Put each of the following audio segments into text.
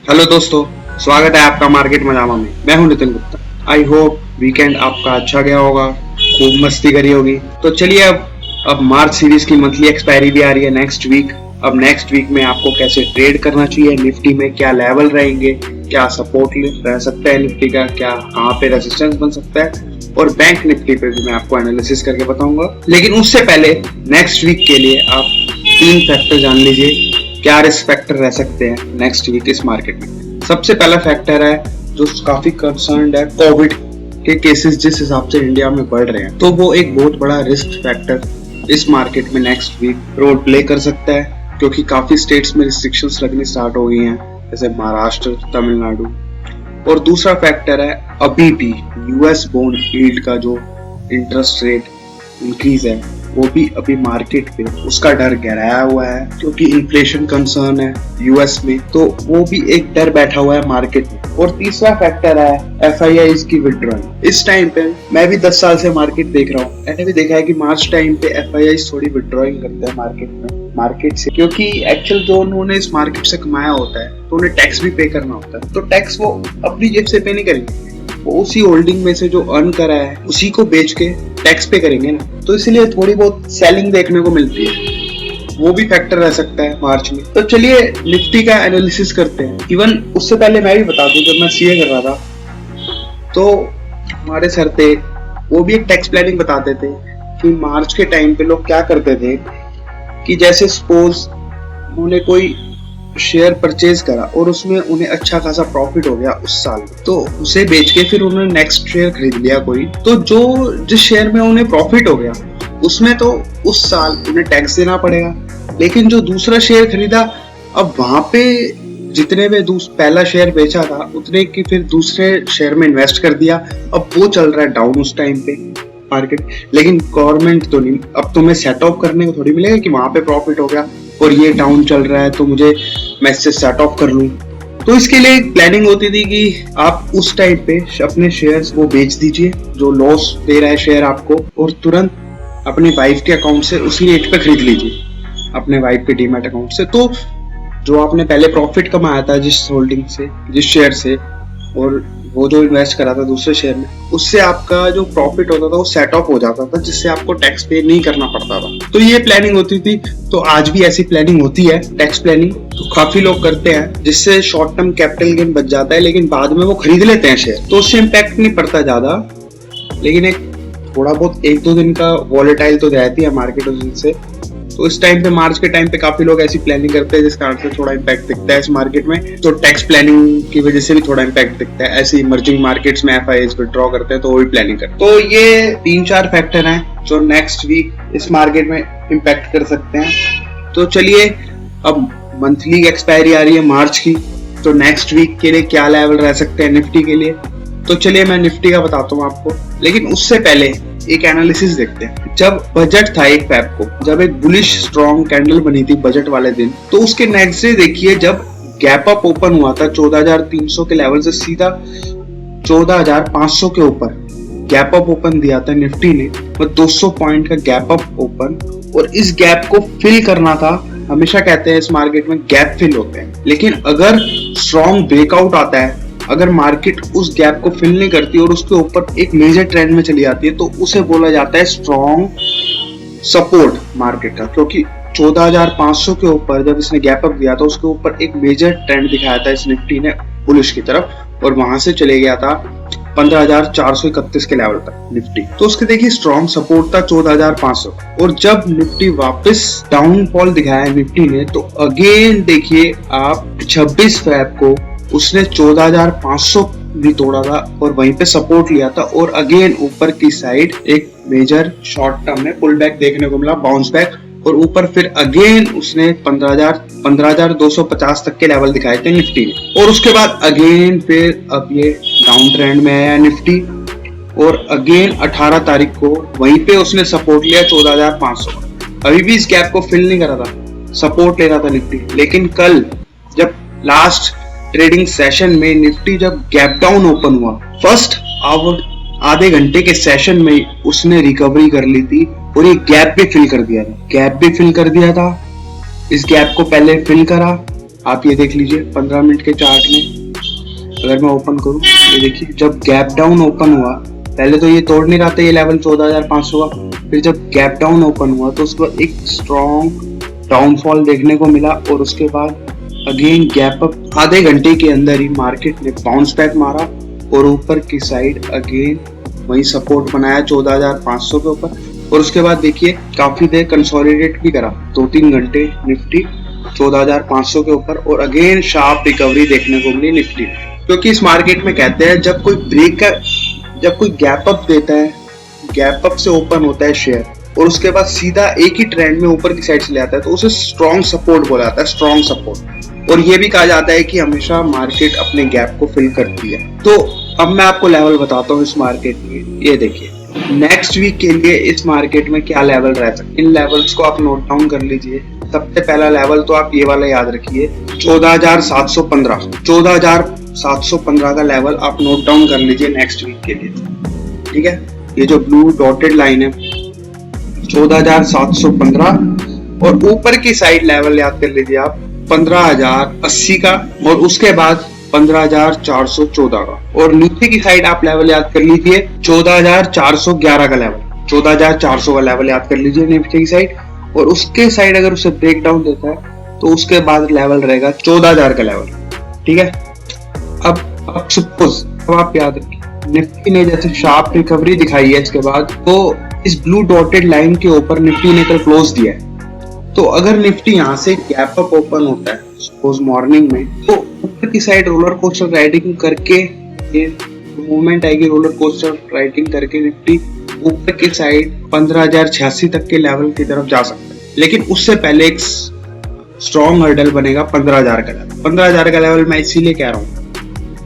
Hello दोस्तों, स्वागत है आपका मार्केट मजामा में। मैं हूं Nitin Gupta. I hope weekend आपका अच्छा गया होगा, खूब मस्ती करी होगी। तो चलिए अब मार्च सीरीज की मंथली एक्सपायरी भी आ रही है नेक्स्ट वीक। अब नेक्स्ट वीक में आपको कैसे ट्रेड करना चाहिए, निफ्टी में क्या लेवल रहेंगे, क्या सपोर्ट रह सकता है निफ्टी का, क्या कहाँ पे रेजिस्टेंस बन सकता है, और बैंक निफ्टी पे भी मैं आपको एनालिसिस करके बताऊंगा। लेकिन उससे पहले नेक्स्ट वीक के लिए आप 3 फैक्टर जान लीजिए क्या रिस्क फैक्टर रह सकते हैं नेक्स्ट वीक इस मार्केट में। सबसे पहला फैक्टर है जो काफी कंसर्न्ड है, कोविड के केसेस जिस हिसाब से इंडिया में बढ़ रहे हैं, तो वो एक बहुत बड़ा रिस्क फैक्टर इस मार्केट में नेक्स्ट वीक रोल प्ले कर सकता है, क्योंकि काफी स्टेट्स में रिस्ट्रिक्शंस लगनी स्टार्ट हो गई हैं, जैसे महाराष्ट्र, तमिलनाडु। और दूसरा फैक्टर है अभी भी यूएस बॉन्ड यील्ड का जो इंटरेस्ट रेट इंक्रीज है, वो भी अभी मार्केट पे उसका डर गहराया हुआ है, क्योंकि इन्फ्लेशन कंसर्न है यूएस में, तो वो भी एक डर बैठा हुआ है मार्केट में। और तीसरा फैक्टर है एफआईआईज की विड्रॉइंग। इस टाइम पे मैं भी 10 साल से मार्केट देख रहा हूँ, मैंने भी देखा है कि मार्च टाइम पे एफआईआईज थोड़ी विड्रॉइंग करते हैं मार्केट से, क्योंकि एक्चुअल जो उन्होंने इस मार्केट से कमाया होता है तो उन्हें टैक्स भी पे करना होता है, तो टैक्स वो अपनी जेब से पे नहीं करेंगे, वो उसी होल्डिंग में से जो अर्न करा है उसी को बेच के टैक्स पे करेंगे ना, तो इसलिए थोड़ी बहुत सेलिंग देखने को मिलती है। वो भी फैक्टर रह सकता है मार्च में। तो चलिए निफ्टी का एनालिसिस करते हैं। इवन उससे पहले मैं भी बता दूं, जब मैं सीए कर रहा था तो हमारे सर थे, वो भी एक टैक्स प्लानिंग बताते थे कि मार्च के टाइम पे लोग क्या करते थे कि जैसे सपोज उन्होंने कोई शेयर परचेज करा और उसमें उन्हें अच्छा खासा प्रॉफिट हो गया उस साल, तो उसे बेच के फिर उन्होंने नेक्स्ट शेयर खरीद लिया कोई, तो जो जिस शेयर में उन्हें प्रॉफिट हो गया उसमें तो उस साल उन्हें टैक्स देना पड़ेगा, लेकिन जो दूसरा शेयर खरीदा, अब वहां पे जितने में पहला शेयर बेचा था उतने की फिर दूसरे शेयर में इन्वेस्ट कर दिया। अब वो चल रहा है डाउन उस टाइम पे मार्केट, लेकिन गवर्नमेंट तो नहीं, अब तुम्हें सेट ऑफ करने को थोड़ी मिलेगा कि वहां पे प्रॉफिट हो गया और ये डाउन चल रहा है तो मुझे मैं इससे सेट ऑफ कर लूं। तो इसके लिए एक प्लानिंग होती थी कि आप उस टाइम पे अपने शेयर्स को बेच दीजिए जो लॉस दे रहा है शेयर आपको, और तुरंत अपनी वाइफ के अकाउंट से उसी रेट पे खरीद लीजिए, अपने वाइफ के डीमैट अकाउंट से। तो जो आपने पहले प्रॉफिट कमाया था जिस होल्डिंग से, जिस शेयर से, और वो जो इन्वेस्ट करा था दूसरे शेयर में, उससे आपका जो प्रॉफिट होता था वो सेट ऑफ हो जाता था, जिससे आपको टैक्स पे नहीं करना पड़ता था। तो ये प्लानिंग होती थी, तो आज भी ऐसी प्लानिंग होती है, टैक्स प्लानिंग तो काफी लोग करते हैं, जिससे शॉर्ट टर्म कैपिटल गेन बच जाता है, लेकिन बाद में वो खरीद लेते हैं शेयर, तो उससे इम्पैक्ट नहीं पड़ता ज्यादा, लेकिन एक थोड़ा बहुत 1-2 दिन का वॉलेटाइल तो रहती है मार्केट उस दिन से। तो इस टाइम पे मार्च के टाइम पे काफी लोग ऐसी प्लानिंग करते हैं, जिस कारण से थोड़ा इम्पैक्ट दिखता है इस मार्केट में, तो टैक्स प्लानिंग की वजह से भी थोड़ा इम्पैक्ट दिखता है। ऐसे इमर्जिंग मार्केट्स में एफआईआईज विड्रॉ करते हैं तो वो भी प्लानिंग करते हैं। तो ये 3-4 फैक्टर हैं जो नेक्स्ट वीक इस मार्केट में इम्पैक्ट कर सकते हैं। तो चलिए अब मंथली एक्सपायरी आ रही है मार्च की, तो नेक्स्ट वीक के लिए क्या लेवल रह सकते हैं निफ्टी के लिए। तो चलिए मैं निफ्टी का बताता हूँ आपको, लेकिन उससे पहले एक एनालिसिस देखते हैं। जब बजट था 1 फेब को, जब एक बुलिश स्ट्रॉन्ग कैंडल बनी थी बजट वाले दिन, तो उसके नेक्स्ट डे देखिए जब गैप अप ओपन हुआ था 14,300 के लेवल से सीधा 14,500 के ऊपर गैप अप ओपन दिया था निफ्टी ने, और 200 पॉइंट का गैप अप ओपन, और इस गैप को फिल करना था। हमेशा कहते हैं इस मार्केट में गैप फिल होते हैं, लेकिन अगर स्ट्रॉन्ग ब्रेकआउट आता है, अगर मार्केट उस गैप को फिल नहीं करती और उसके ऊपर एक मेजर ट्रेंड में चली जाती है, तो उसे बोला जाता है स्ट्रॉन्ग सपोर्ट मार्केट का, क्योंकि 14,500 के ऊपर जब इसने गैप अप दिया था उसके ऊपर एक मेजर ट्रेंड दिखाया था इस निफ्टी ने बुलिश की तरफ, और वहां से चले गया था 15,431 के लेवल तक निफ्टी। तो उसके देखिए स्ट्रॉन्ग सपोर्ट था 14,500, और जब निफ्टी वापस डाउनफॉल दिखाया निफ्टी ने, तो अगेन देखिए आप 26 फेब को उसने 14,500 भी तोड़ा था और वहीं पे सपोर्ट लिया था, और अगेन ऊपर की साइड एक मेजर शॉर्ट टर्म में पुल बैक देखने को मिला, बाउंस बैक, और ऊपर फिर अगेन उसने 15,250 तक के लेवल दिखाए थे निफ्टी ने, और उसके बाद अगेन फिर अब ये डाउन ट्रेंड में आया निफ्टी, और अगेन 18 तारीख को वहीं पे उसने सपोर्ट लिया 14,500। अभी भी इस गैप को फिल नहीं करा था, सपोर्ट ले रहा था निफ्टी, लेकिन कल जब लास्ट ट्रेडिंग सेशन में निफ्टी जब गैप डाउन ओपन हुआ, फर्स्ट आवर आधे घंटे के सेशन में उसने रिकवरी कर ली थी, और ये गैप भी फिल कर दिया था। इस गैप को पहले फिल करा, आप ये देख लीजिए 15 मिनट के चार्ट में अगर मैं ओपन करूँ, ये देखिए जब गैप डाउन ओपन हुआ, पहले तो ये तोड़ नहीं रहा था ये लेवल 14,500 का, फिर जब गैप डाउन ओपन हुआ तो उसके बाद एक स्ट्रॉन्ग डाउनफॉल देखने को मिला और उसके बाद अगेन गैप अप। आधे घंटे के अंदर ही मार्केट ने बाउंस बैक मारा और ऊपर की साइड अगेन वही सपोर्ट बनाया 14,500 के ऊपर, और उसके बाद देखिए काफी देर कंसोलिडेट भी करा, 2-3 घंटे निफ्टी 14,500 के ऊपर, और अगेन शार्प रिकवरी देखने को मिली निफ्टी। क्योंकि इस मार्केट में कहते हैं जब कोई गैप अप देता है, गैप अप से ओपन होता है शेयर और उसके बाद सीधा एक ही ट्रेंड में ऊपर की साइड चले आता है, तो उसे स्ट्रॉन्ग सपोर्ट बोला जाता है, स्ट्रॉन्ग सपोर्ट। और ये भी कहा जाता है कि हमेशा मार्केट अपने गैप को फिल करती है। तो अब मैं आपको लेवल बताता हूँ इस मार्केट में। ये देखिए नेक्स्ट वीक के लिए इस मार्केट में क्या लेवल रह सकते, इन लेवल्स को आप नोट डाउन कर लीजिए। सबसे पहला लेवल तो आप ये वाला याद रखिए 14,715, 14,715 का लेवल आप नोट डाउन कर लीजिए नेक्स्ट वीक के लिए, ठीक है। ये जो ब्लू डॉटेड लाइन है 14,715, और ऊपर की साइड लेवल याद कर लीजिए आप 15,080 का, और उसके बाद 15,414 का, और नीचे की साइड आप लेवल याद कर लीजिए 14,411 का लेवल, 14,400 का लेवल याद कर लीजिए नीचे की साइड, और उसके साइड अगर उसे ब्रेक डाउन देता है तो उसके बाद लेवल रहेगा 14,000 का लेवल, ठीक है। अब सपोज अब आप याद रखिए निफ्टी ने जैसे शार्प रिकवरी दिखाई है इसके बाद, तो इस ब्लू डॉटेड लाइन के ऊपर निफ्टी ने कल क्लोज दिया है, तो अगर निफ्टी यहाँ से गैप अप ओपन होता है सपोज मॉर्निंग में, तो ऊपर की साइड रोलर कोस्टर राइडिंग करके ये मूवमेंट आएगी, रोलर कोस्टर राइडिंग करके निफ्टी ऊपर की साइड 15,086 तक के लेवल की तरफ जा सकता है। लेकिन उससे पहले एक स्ट्रॉन्ग हर्डल बनेगा 15,000 का लेवल। 15,000 का लेवल मैं इसीलिए कह रहा हूँ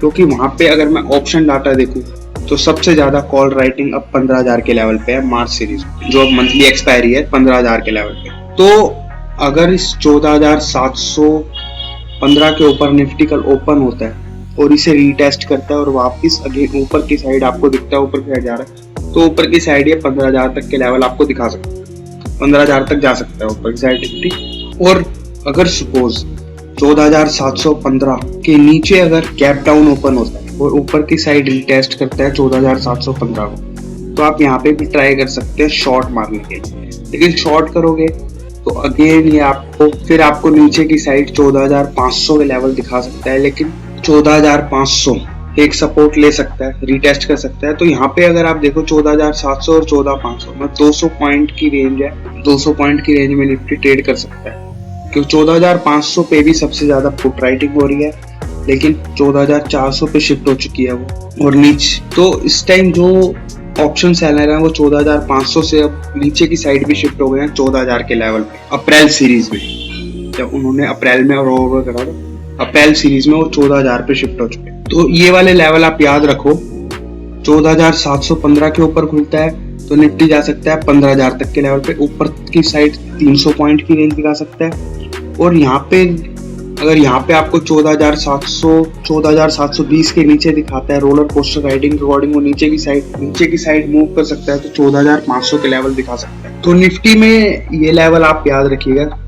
क्योंकि वहां पे अगर मैं ऑप्शन डाटा देखूं तो सबसे ज्यादा कॉल राइटिंग अब 15,000 के लेवल पे है मार्च सीरीज, जो अब मंथली एक्सपायरी है 15,000 के लेवल पे। तो अगर इस 14,715 के ऊपर निफ्टी कल ओपन होता है और इसे रीटेस्ट करता है और वापस अगेन ऊपर की साइड आपको दिखता है ऊपर की साइड जा रहा है, तो ऊपर की साइड ये 15,000 तक के लेवल आपको दिखा सकता है, 15,000 तक जा सकता है ऊपर की साइड निफ्टी। और अगर सपोज 14,715 के नीचे अगर गैप डाउन ओपन होता है और ऊपर की साइड रीटेस्ट करता है 14,715 को, तो आप यहाँ पे भी ट्राई कर सकते हैं शॉर्ट मारने के लिए। लेकिन शॉर्ट करोगे तो अगेन ये आपको नीचे की साइड 14,500 के लेवल दिखा सकता है, लेकिन 14,500 एक सपोर्ट ले सकता है, रीटेस्ट कर सकता है। तो यहाँ पे अगर आप देखो 14,700 और 14,500 में 200 पॉइंट की रेंज है, 200 पॉइंट की रेंज में निफ्टी ट्रेड कर सकता है, क्योंकि 14,500 पे भी सबसे ज्यादा पुट राइटिंग हो रही है, लेकिन 14,400 पे शिफ्ट हो चुकी है वो, और नीचे तो इस टाइम जो ऑप्शन सेलर है वो 14,500 से अब नीचे की साइड भी शिफ्ट हो गए हैं 14,000 के लेवल पे। अप्रैल सीरीज में जब उन्होंने अप्रैल में और करा था, अप्रैल सीरीज में वो 14,000 पे शिफ्ट हो चुके हैं। तो ये वाले लेवल आप याद रखो, 14,715 के ऊपर खुलता है तो निफ्टी जा सकता है 15,000 तक के लेवल पे, ऊपर की साइड 300 पॉइंट की रेंज दिखा सकता है। और यहाँ पे अगर यहाँ पे आपको 14,720 के नीचे दिखाता है रोलर कोस्टर राइडिंग रिकॉर्डिंग, वो नीचे की साइड मूव कर सकता है तो 14,500 के लेवल दिखा सकता है। तो निफ्टी में ये लेवल आप याद रखिएगा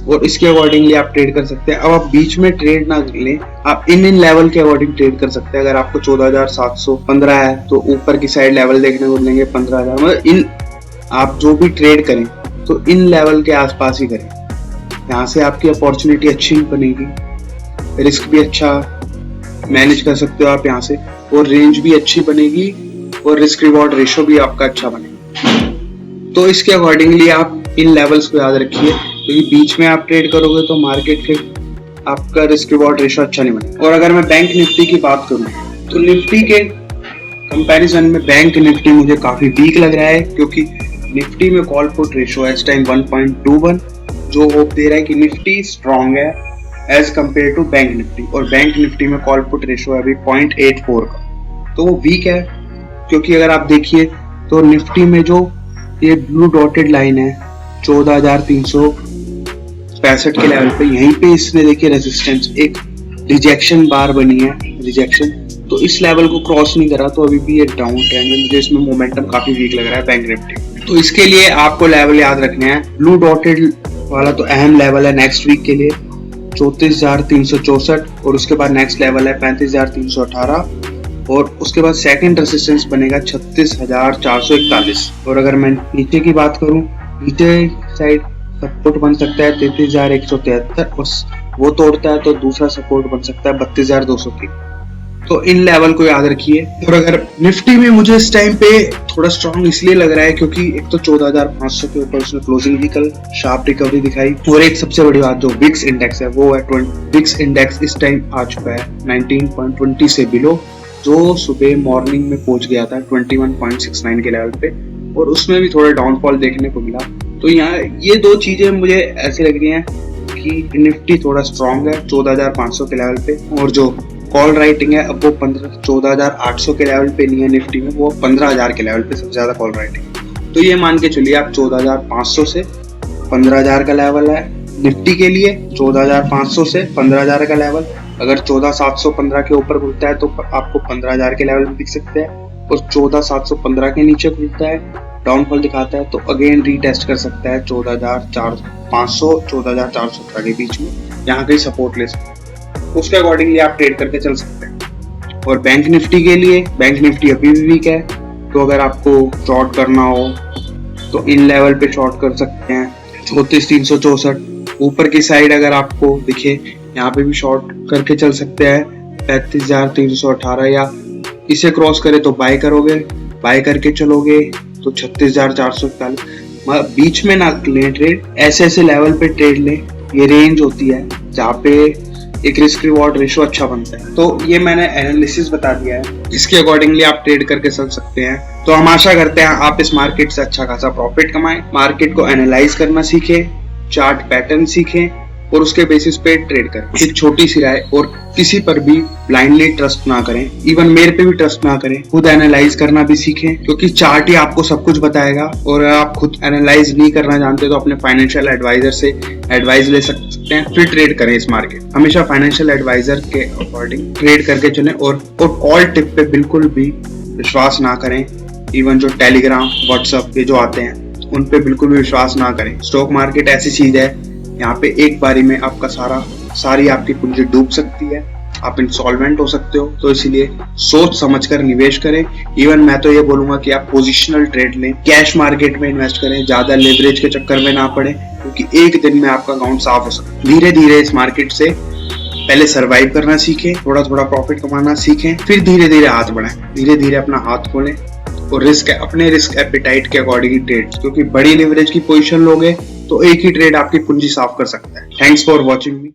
और इसके अकॉर्डिंगली आप ट्रेड कर सकते हैं। अब आप बीच में ट्रेड ना लें, आप इन लेवल के अकॉर्डिंग ट्रेड कर सकते हैं। अगर आपको 14,715 है तो ऊपर की साइड लेवल देखने को मिलेंगे 15,000, मतलब इन आप जो भी ट्रेड करें तो इन लेवल के आसपास ही करें, यहाँ से आपकी अपॉर्चुनिटी अच्छी बनेगी, रिस्क भी अच्छा मैनेज कर सकते हो आप यहाँ से, और रेंज भी अच्छी बनेगी और रिस्क रिवॉर्ड रेशो भी आपका अच्छा बनेगा। तो इसके अकॉर्डिंगली आप इन लेवल्स को याद रखिए, क्योंकि बीच में आप ट्रेड करोगे तो मार्केट फिर आपका रिस्क रिवॉर्ड रेशो अच्छा नहीं बनेगा। और अगर मैं बैंक निफ्टी की बात करूँ तो निफ्टी के कंपैरिजन में बैंक निफ्टी मुझे काफी वीक लग रहा है, क्योंकि निफ्टी में कॉल पुट रेशो है इस टाइम 1.21, जो होप दे रहा है कि निफ्टी स्ट्रॉन्ग है as compare to bank Nifty, और बैंक निफ्टी में कॉल पुट रेशो है अभी 0.84 का, तो वो वीक है। क्योंकि अगर आप देखिए तो निफ्टी में जो ये ब्लू डॉटेड लाइन है 14,365 के लेवल पे, यहीं पे इसने देखिए रेजिस्टेंस एक रिजेक्शन बार बनी है, रिजेक्शन, तो इस लेवल को क्रॉस नहीं करा, तो अभी भी ये डाउन ट्रेंड है। मुझे इसमें मोमेंटम काफी वीक लग रहा है बैंक निफ्टी। तो इसके लिए आपको लेवल याद रखने हैं, ब्लू डॉटेड वाला तो अहम लेवल है नेक्स्ट वीक के लिए, 34,364 और उसके बाद नेक्स्ट लेवल है 35,318 और उसके बाद सेकंड रेजिस्टेंस बनेगा 36,441 और अगर मैं नीचे की बात करूं, नीचे साइड सपोर्ट बन सकता है 33,173 और वो तोड़ता है तो दूसरा सपोर्ट बन सकता है 32,203। तो इन लेवल को याद रखिए। और अगर निफ्टी में मुझे इस टाइम पे थोड़ा स्ट्रॉन्ग इसलिए लग रहा है क्योंकि एक तो 14,500 के ऊपर उसने क्लोजिंग भी कल शार्प रिकवरी दिखाई और एक सबसे बड़ी बात जो विक्स इंडेक्स है वो है विक्स इंडेक्स इस टाइम आ चुका है 19.20 से बिलो, जो सुबह मॉर्निंग में पहुंच गया था 21.69 के लेवल पे और उसमें भी थोड़ा डाउनफॉल देखने को मिला। तो यहाँ ये दो चीजें मुझे ऐसी लग रही हैं कि निफ्टी थोड़ा स्ट्रॉन्ग है 14,500 के लेवल पे और जो कॉल राइटिंग है अब वो 14,800 के लेवल पे नहीं है निफ्टी में, वो 15,000 के लेवल पे सबसे ज्यादा कॉल राइटिंग। तो ये मान के चलिए आप 14,500 से 15,000 का लेवल है निफ्टी के लिए, 14,500 से 15,000 का लेवल। अगर 14,715 के ऊपर खुलता है तो आपको 15,000 के लेवल में दिख सकते हैं और 14,715 के नीचे खुलता है डाउनफॉल दिखाता है तो अगेन रीटेस्ट कर सकता है 14,500 14,417 के बीच में, यहाँ कहीं सपोर्ट ले सकते हैं। उसके अकॉर्डिंगली आप ट्रेड करके चल सकते हैं। और बैंक निफ्टी के लिए, बैंक निफ्टी अभी भी वीक है तो अगर आपको शॉर्ट करना हो तो इन लेवल पे शॉर्ट कर सकते हैं 34,364। ऊपर की साइड अगर आपको दिखे यहाँ पे भी शॉर्ट करके चल सकते हैं 35,318 या इसे क्रॉस करे तो बाय करोगे, बाय करके चलोगे तो 36,441। बीच में ना लें ट्रेड, ऐसे ऐसे लेवल पे ट्रेड लें। ये रेंज होती है जहाँ पे एक रिस्क रिवॉर्ड रेशो अच्छा बनता है। तो ये मैंने एनालिसिस बता दिया है, इसके अकॉर्डिंगली आप ट्रेड करके चल सकते हैं। तो हम आशा करते हैं आप इस मार्केट से अच्छा खासा प्रॉफिट कमाएं, मार्केट को एनालाइज करना सीखें, चार्ट पैटर्न सीखें और उसके बेसिस पे ट्रेड करें। एक छोटी सी राय, और किसी पर भी ब्लाइंडली ट्रस्ट ना करें, इवन मेरे पे भी ट्रस्ट ना करें, खुद एनालाइज करना भी सीखें क्योंकि चार्ट ही आपको सब कुछ बताएगा। और अगर आप खुद एनालाइज नहीं करना जानते तो अपने फाइनेंशियल एडवाइजर से एडवाइस ले सकते हैं, फिर ट्रेड करें इस मार्केट। हमेशा फाइनेंशियल एडवाइजर के अकॉर्डिंग ट्रेड करके चलें और कॉल टिप पे बिल्कुल भी विश्वास ना करें। इवन जो टेलीग्राम व्हाट्सएप पे जो आते हैं उन पे बिल्कुल भी विश्वास ना करें। स्टॉक मार्केट ऐसी चीज है यहाँ पे एक बारी में आपका सारी आपकी पूंजी डूब सकती है, आप इंसॉल्वेंट हो सकते हो। तो इसीलिए सोच समझकर निवेश करें। इवन मैं तो ये बोलूंगा कि आप पोजिशनल ट्रेड लें, कैश मार्केट में इन्वेस्ट करें, ज्यादा लेवरेज के चक्कर में ना पड़े क्योंकि एक दिन में आपका अकाउंट साफ हो सकता है। धीरे धीरे इस मार्केट से पहले सर्वाइव करना सीखें, थोड़ा थोड़ा प्रॉफिट कमाना सीखें, फिर धीरे धीरे हाथ बढ़ाएं, धीरे धीरे अपना हाथ खोलें और अपने रिस्क एपिटाइट के अकॉर्डिंग ट्रेड, क्योंकि बड़ी लेवरेज की पोजीशन लोगे तो एक ही ट्रेड आपकी पूंजी साफ कर सकता है। Thanks for watching me.